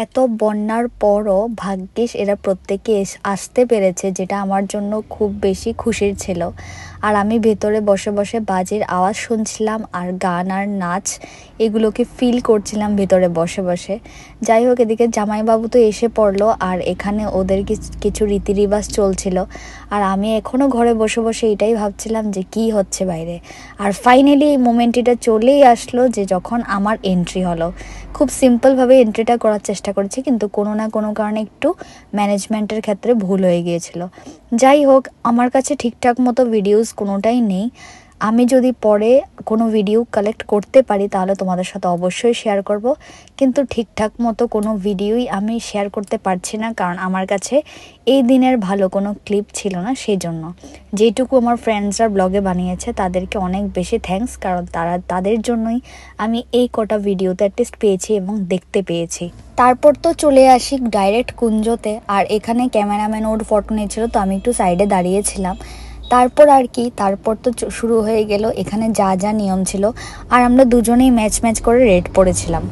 এত বন্যার পরও ভাগ্যিস এরা প্রত্যেকে আসতে পেরেছে, যেটা আমার জন্য খুব বেশি খুশির ছিল। আর আমি ভেতরে বসে বসে বাজির আওয়াজ শুনছিলাম আর গান আর নাচ এগুলোকে ফিল করছিলাম ভেতরে বসে বসে। যাই হোক, এদিকে জামাইবাবু তো এসে পড়লো আর এখানে ওদের কিছু রীতি রিবাজ চলছিল। আর আমি এখনও ঘরে বসে বসে এটাই ভাবছিলাম যে কি হচ্ছে বাইরে। আর ফাইনালি এই মোমেন্টটা চলেই আসলো, যে যখন আমার এন্ট্রি হলো। খুব সিম্পলভাবে এন্ট্রিটা করার চেষ্টা করেছি, কিন্তু কোনো না কোনো কারণে একটু ম্যানেজমেন্টের ক্ষেত্রে ভুল হয়ে গিয়েছিল। যাই হোক, আমার কাছে ঠিকঠাক মতো ভিডিওস কোনোটাই নেই। আমি যদি পরে কোনো ভিডিও কালেক্ট করতে পারি তাহলে তোমাদের সাথে অবশ্যই শেয়ার করব, কিন্তু ঠিকঠাক মতো কোনো ভিডিওই আমি শেয়ার করতে পারছি না, কারণ আমার কাছে এই দিনের ভালো কোনো ক্লিপ ছিল না। সেই জন্য যেটুকু আমার ফ্রেন্ডসরা ব্লগে বানিয়েছে তাদেরকে অনেক বেশি থ্যাঙ্কস, কারণ তাদের জন্যই আমি এই কটা ভিডিওতে অ্যাটলিস্ট পেয়েছি এবং দেখতে পেয়েছি। তারপর তো চলে আসি ডাইরেক্ট কুঞ্জতে, আর এখানে ক্যামেরাম্যান ওর ফটো নিয়েছিল, তো আমি একটু সাইডে দাঁড়িয়েছিলাম। তারপর তো শুরু হয়ে গেল এখানে যা যা নিয়ম ছিল, আর আমরা দুজনেই ম্যাচ করে রেড পড়েছিলাম।